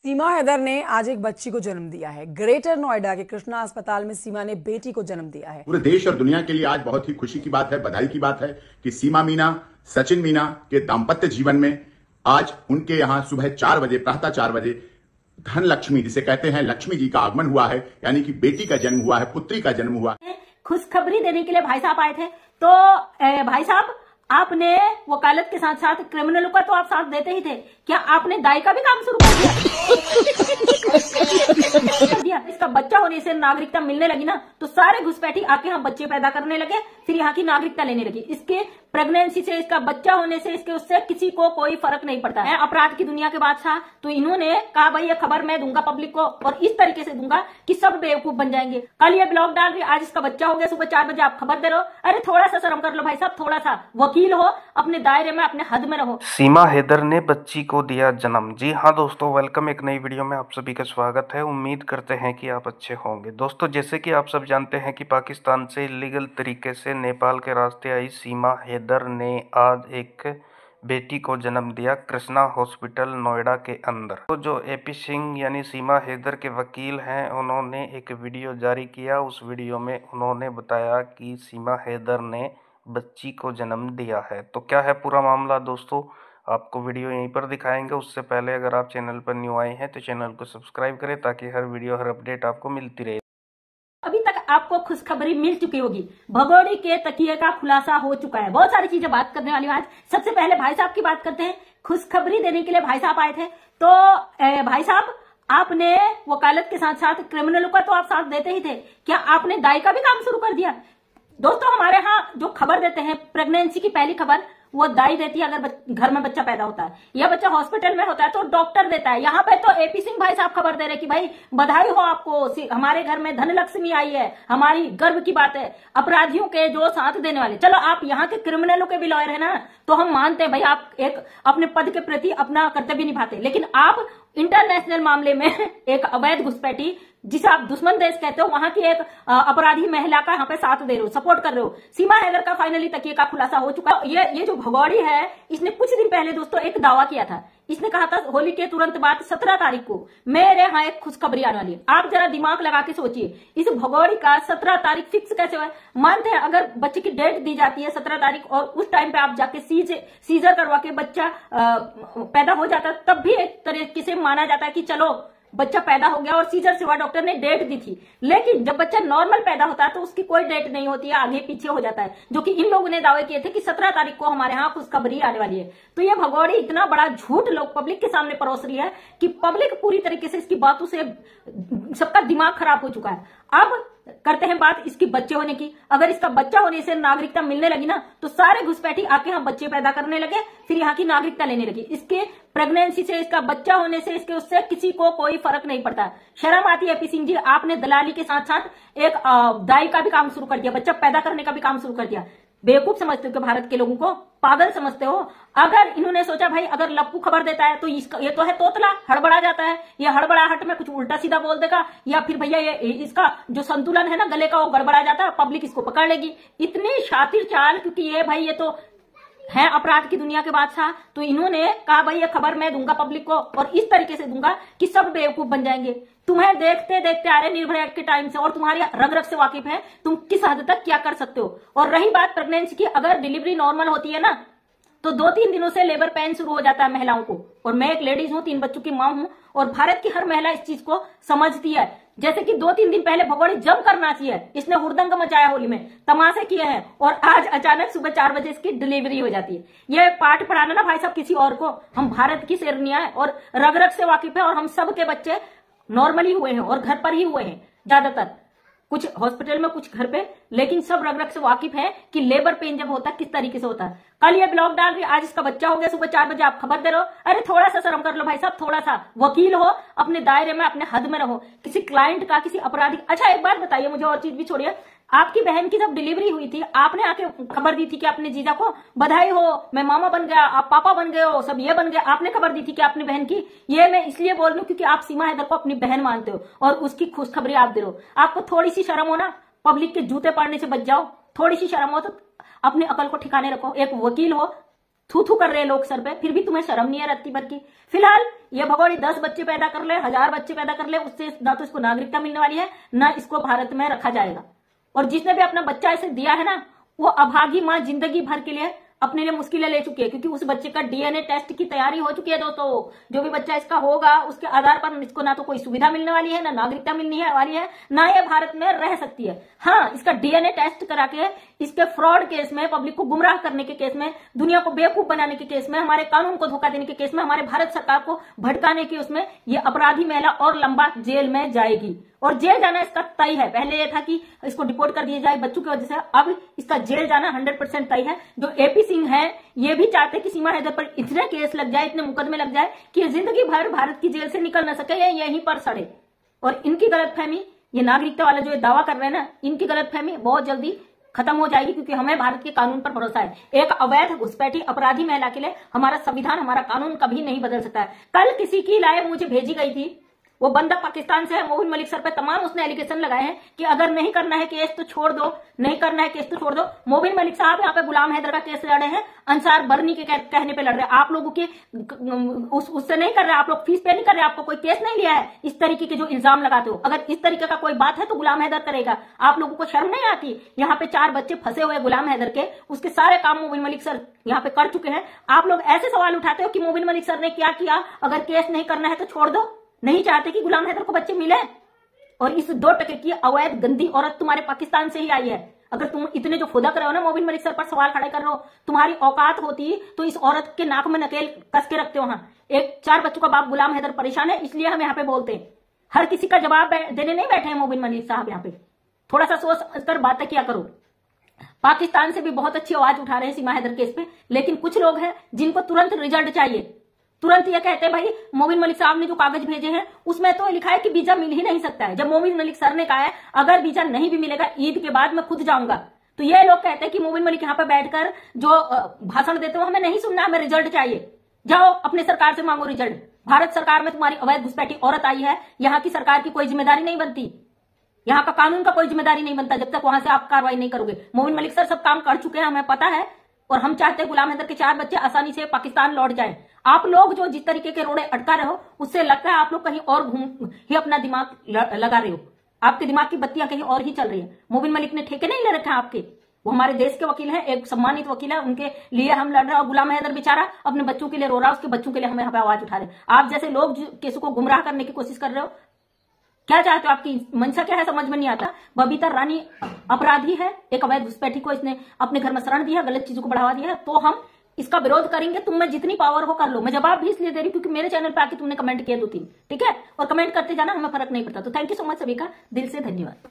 सीमा हैदर ने आज एक बच्ची को जन्म दिया है। ग्रेटर नोएडा के कृष्णा अस्पताल में सीमा ने बेटी को जन्म दिया है। पूरे देश और दुनिया के लिए आज बहुत ही खुशी की बात है, बधाई की बात है कि सीमा मीना सचिन मीना के दाम्पत्य जीवन में आज उनके यहाँ सुबह 4 बजे प्रातः 4 बजे धन लक्ष्मी, जिसे कहते हैं लक्ष्मी जी का आगमन हुआ है, यानी कि बेटी का जन्म हुआ है, पुत्री का जन्म हुआ है। खुशखबरी देने के लिए भाई साहब आए थे। तो भाई साहब, आपने वकालत के साथ साथ क्रिमिनलों का तो आप साथ देते ही थे, क्या आपने दाई का भी काम शुरू कर दिया? इसका बच्चा होने से नागरिकता मिलने लगी ना, तो सारे घुसपैठी आके यहाँ बच्चे पैदा करने लगे, फिर यहाँ की नागरिकता लेने लगी। इसके प्रेगनेंसी से, इसका बच्चा होने से, इसके उससे किसी को कोई फर्क नहीं पड़ता है। अपराध की दुनिया के बादशाह, तो इन्होंने कहा भाई ये खबर मैं दूंगा पब्लिक को, और इस तरीके से दूंगा कि सब बेवकूफ बन जाएंगे। कल ये ब्लॉग डाल रही, आज इसका बच्चा हो गया, सुबह 4 बजे आप खबर दे रहे हो। अरे थोड़ा सा शर्म कर लो भाई साहब, थोड़ा सा वकील हो, अपने दायरे में, अपने हद में रहो। सीमा हैदर ने बच्ची को दिया जन्म। जी हाँ दोस्तों, वेलकम एक नई वीडियो में आप सभी का स्वागत है। उम्मीद करते हैं कि आप अच्छे होंगे। दोस्तों, जैसे कि आप सब जानते हैं कि पाकिस्तान से इलीगल तरीके से नेपाल के रास्ते आई सीमा हैदर ने आज एक बेटी को जन्म दिया कृष्णा हॉस्पिटल नोएडा के अंदर। तो जो एपी सिंह यानी सीमा हैदर के वकील हैं, उन्होंने एक वीडियो जारी किया। उस वीडियो में उन्होंने बताया कि सीमा हैदर ने बच्ची को जन्म दिया है। तो क्या है पूरा मामला दोस्तों, आपको वीडियो यहीं पर दिखाएंगे। उससे पहले अगर आप चैनल पर न्यू आए हैं तो चैनल को सब्सक्राइब करें ताकि हर वीडियो, हर अपडेट आपको मिलती रहे। अभी तक आपको खुशखबरी मिल चुकी होगी, भगोड़ी के तकिए का खुलासा हो चुका है। बहुत सारी चीजें बात करने वाली। आज सबसे पहले भाई साहब की बात करते हैं। खुशखबरी देने के लिए भाई साहब आए थे। तो भाई साहब, आपने वकालत के साथ साथ क्रिमिनलों का तो आप साथ देते ही थे, क्या आपने दाई का भी काम शुरू कर दिया? दोस्तों, हमारे यहाँ जो खबर देते हैं, प्रेगनेंसी की पहली खबर वो दाई देती है। अगर घर में बच्चा पैदा होता है या बच्चा हॉस्पिटल में होता है तो डॉक्टर देता है। यहाँ पे तो एपी सिंह भाई साहब खबर दे रहे कि भाई बधाई हो आपको, हमारे घर में धन लक्ष्मी आई है, हमारी गर्व की बात है। अपराधियों के जो साथ देने वाले, चलो आप यहाँ के क्रिमिनलों के भी लॉयर है ना, तो हम मानते हैं भाई आप एक अपने पद के प्रति अपना कर्तव्य निभाते, लेकिन आप इंटरनेशनल मामले में एक अवैध घुसपैठी, जिसे आप दुश्मन देश कहते हो, वहां की एक अपराधी महिला का यहाँ पे साथ दे रहे हो, सपोर्ट कर रहे हो। सीमा हैदर का फाइनली तकिए का खुलासा हो चुका है। ये जो भगौड़ी है, इसने कुछ दिन पहले दोस्तों एक दावा किया था। इसने कहा था होली के तुरंत बाद 17 तारीख को मेरे यहाँ एक खुशखबरी आने वाली है। आप जरा दिमाग लगा के सोचिए, इस भगौड़ी का 17 तारीख फिक्स कैसे हुआ? मानते हैं अगर बच्चे की डेट दी जाती है 17 तारीख और उस टाइम पे आप जाके सीजर करवा के बच्चा पैदा हो जाता, तब भी एक तरीके से माना जाता है कि चलो बच्चा पैदा हो गया, और सीजर से हुआ, डॉक्टर ने डेट दी थी। लेकिन जब बच्चा नॉर्मल पैदा होता है तो उसकी कोई डेट नहीं होती है, आगे पीछे हो जाता है, जो कि इन लोगों ने दावे किए थे कि 17 तारीख को हमारे यहाँ खुशखबरी आने वाली है। तो ये भगौड़ी इतना बड़ा झूठ लोग पब्लिक के सामने परोस रही है कि पब्लिक पूरी तरीके से इसकी बातों से सबका दिमाग खराब हो चुका है। अब करते हैं बात इसकी बच्चे होने की। अगर इसका बच्चा होने से नागरिकता मिलने लगी ना, तो सारे घुसपैठी आके यहाँ बच्चे पैदा करने लगे, फिर यहाँ की नागरिकता लेने लगी। इसके प्रेगनेंसी से, इसका बच्चा होने से, इसके उससे किसी को कोई फर्क नहीं पड़ता। शर्म आती है एपी सिंह जी, आपने दलाली के साथ साथ एक दाई का भी काम शुरू कर दिया, बच्चा पैदा करने का भी काम शुरू कर दिया। बेवकूफ समझते हो कि भारत के लोगों को पागल समझते हो? अगर इन्होंने सोचा भाई अगर लप्पू खबर देता है तो ये तो है तोतला, हड़बड़ा जाता है, ये हड़बड़ाहट में कुछ उल्टा सीधा बोल देगा, या फिर भैया ये इसका जो संतुलन है ना गले का वो गड़बड़ा जाता है, पब्लिक इसको पकड़ लेगी। इतनी शातिर चाल, क्योंकि ये भाई ये तो है अपराध की दुनिया के बादशाह, तो इन्होंने कहा भाई ये खबर मैं दूंगा पब्लिक को, और इस तरीके से दूंगा कि सब बेवकूफ बन जाएंगे। तुम्हें देखते देखते आ रहे निर्भया के टाइम से, और तुम्हारी रग रग से वाकिफ है तुम किस हद तक क्या कर सकते हो। और रही बात प्रेगनेंसी की, अगर डिलीवरी नॉर्मल होती है ना, तो 2-3 दिनों से लेबर पेन शुरू हो जाता है महिलाओं को। और मैं एक लेडीज हूँ, 3 बच्चों की माँ हूँ, और भारत की हर महिला इस चीज को समझती है। जैसे कि 2-3 दिन पहले भगौड़ी जम कर नाची है, इसने हुड़दंग मचाया, होली में तमाशे किए हैं, और आज अचानक सुबह 4 बजे इसकी डिलीवरी हो जाती है। ये पाठ पढ़ाना ना भाई साहब किसी और को, हम भारत की शेरनियां हैं और रग रग से वाकिफ है, और हम सब के बच्चे नॉर्मली हुए हैं और घर पर ही हुए हैं ज्यादातर, कुछ हॉस्पिटल में कुछ घर पे, लेकिन सब रग रग से वाकिफ है कि लेबर पेन जब होता है किस तरीके से होता है। कल ये ब्लॉग डाल रही, आज इसका बच्चा हो गया, सुबह 4 बजे आप खबर दे रहे हो। अरे थोड़ा सा शर्म कर लो भाई साहब, थोड़ा सा वकील हो, अपने दायरे में, अपने हद में रहो। किसी क्लाइंट का, किसी अपराधी। अच्छा एक बात बताइए मुझे, और चीज भी छोड़िए, आपकी बहन की जब डिलीवरी हुई थी, आपने आके खबर दी थी कि अपने जीजा को बधाई हो, मैं मामा बन गया, आप पापा बन गए हो, सब ये बन गया, आपने खबर दी थी कि अपनी बहन की। ये मैं इसलिए बोल रही हूँ क्योंकि आप सीमा हैदर को अपनी बहन मानते हो और उसकी खुशखबरी आप दे रहे हो। आपको थोड़ी सी शर्म हो ना, पब्लिक के जूते पड़ने से बच जाओ। थोड़ी सी शर्म हो तो अपने अकल को ठिकाने रखो। एक वकील हो, थू थू कर रहे हैं लोग सर पे, फिर भी तुम्हें शर्म नहीं है रत्ती भर की। फिलहाल ये भगोड़ी 10 बच्चे पैदा कर ले, 1000 बच्चे पैदा कर ले, उससे ना तो इसको नागरिकता मिलने वाली है, ना इसको भारत में रखा जाएगा। और जिसने भी अपना बच्चा इसे दिया है ना, वो अभागी माँ जिंदगी भर के लिए अपने लिए मुश्किलें ले चुकी है, क्योंकि उस बच्चे का डीएनए टेस्ट की तैयारी हो चुकी है दोस्तों। जो भी बच्चा इसका होगा उसके आधार पर इसको ना तो कोई सुविधा मिलने वाली है, ना नागरिकता मिलने वाली है, ना ये भारत में रह सकती है। हाँ, इसका डीएनए टेस्ट करा के इसके फ्रॉड केस में, पब्लिक को गुमराह करने के केस में, दुनिया को बेवकूफ बनाने के केस में, हमारे कानून को धोखा देने के केस में, हमारे भारत सरकार को भड़काने के उसमें ये अपराधी महिला और लंबा जेल में जाएगी। और जेल जाना इसका तय है। पहले ये था कि इसको डिपोर्ट कर दिया जाए बच्चों की वजह से, अब इसका जेल जाना 100% तय है। जो एपी सिंह है ये भी चाहते कि सीमा हैदर पर इतने केस लग जाए, इतने मुकदमे लग जाए कि ये जिंदगी भर भारत की जेल से निकल न सके, या यहीं पर सड़े। और इनकी गलतफहमी, ये नागरिकता वाला जो दावा कर रहे हैं ना, इनकी गलतफहमी बहुत जल्दी खत्म हो जाएगी, क्योंकि हमें भारत के कानून पर भरोसा है। एक अवैध घुसपैठी अपराधी महिला के लिए हमारा संविधान, हमारा कानून कभी नहीं बदल सकता है। कल किसी की लाइव मुझे भेजी गई थी, वो बंदा पाकिस्तान से है, मोबिन मलिक सर पे तमाम उसने एलिगेशन लगाए हैं कि अगर नहीं करना है केस तो छोड़ दो, नहीं करना है केस तो छोड़ दो। मोबिन मलिक साहब यहाँ पे गुलाम हैदर का केस लड़ रहे हैं, अंसार बरनी के कहने पे लड़ रहे हैं। आप लोगों के उससे नहीं कर रहे, आप लोग फीस पे नहीं कर रहे, आपको कोई केस नहीं लिया है। इस तरीके के जो इल्जाम लगाते हो, अगर इस तरीके का कोई बात है तो गुलाम हैदर करेगा। आप लोगों को शर्म नहीं आती? यहाँ पे 4 बच्चे फंसे हुए गुलाम हैदर के, उसके सारे काम मोबिन मलिक सर यहाँ पे कर चुके हैं। आप लोग ऐसे सवाल उठाते हो कि मोबिन मलिक सर ने क्या किया, अगर केस नहीं करना है तो छोड़ दो। नहीं चाहते कि गुलाम हैदर को बच्चे मिले? और इस 2 टके की अवैध गंदी औरत तुम्हारे पाकिस्तान से ही आई है। अगर तुम इतने जो फुदक रहे हो ना, मोबिन मलिक सर पर सवाल खड़े कर रहे हो, तुम्हारी औकात होती तो इस औरत के नाक में नकेल कस के रखते हो। हाँ, 4 बच्चों का बाप गुलाम हैदर परेशान है, इसलिए हम यहाँ पे बोलते हैं। हर किसी का जवाब देने नहीं बैठे हैं मोबिन मलिक साहब यहाँ पे। थोड़ा सा सोच कर बातें किया करो। पाकिस्तान से भी बहुत अच्छी आवाज उठा रहे हैं सीमा हैदर केस पे, लेकिन कुछ लोग हैं जिनको तुरंत रिजल्ट चाहिए। तुरंत ये कहते हैं भाई मोबिन मलिक साहब ने जो कागज भेजे हैं उसमें तो लिखा है कि वीजा मिल ही नहीं सकता है। जब मोबिन मलिक सर ने कहा है अगर वीजा नहीं भी मिलेगा ईद के बाद मैं खुद जाऊंगा, तो ये लोग कहते हैं कि मोबिन मलिक यहाँ पे बैठकर जो भाषण देते हो हमें नहीं सुनना, हमें रिजल्ट चाहिए। जाओ अपने सरकार से मांगो रिजल्ट। भारत सरकार में तुम्हारी अवैध घुसपैठी औरत आई है, यहाँ की सरकार की कोई जिम्मेदारी नहीं बनती, यहाँ का कानून का कोई जिम्मेदारी नहीं बनता जब तक वहां से आप कार्रवाई नहीं करोगे। मोबिन मलिक सर सब काम कर चुके हैं, हमें पता है, और हम चाहते हैं गुलाम हैदर के 4 बच्चे आसानी से पाकिस्तान लौट जाएं। आप लोग जो जिस तरीके के रोड़े अटका रहे हो उससे लगता है आप लोग कहीं और घूम ही अपना दिमाग लगा रहे हो। आपके दिमाग की बत्तियां कहीं और ही चल रही है। मोबिन मलिक ने ठेके नहीं ले रखे हैं आपके, वो हमारे देश के वकील हैं, एक सम्मानित वकील है, उनके लिए हम लड़ रहे हैं। और गुलाम हैदर बेचारा अपने बच्चों के लिए रो रहा है, उसके बच्चों के लिए हमें यहाँ पे आवाज उठा रहे हैं। आप जैसे लोग किसी को गुमराह करने की कोशिश कर रहे हो, क्या चाहते हो, आपकी मंशा क्या है समझ में नहीं आता। बबीता रानी अपराधी है, एक अवैध घुसपैठी को इसने अपने घर में शरण दिया, गलत चीजों को बढ़ावा दिया है, तो हम इसका विरोध करेंगे। तुम में जितनी पावर हो कर लो। मैं जवाब भी इसलिए दे रही हूँ क्योंकि मेरे चैनल पे आके तुमने कमेंट किया 2-3, ठीक है, और कमेंट करते जाना, हमें फर्क नहीं पड़ता। तो थैंक यू सो मच, सभी का दिल से धन्यवाद।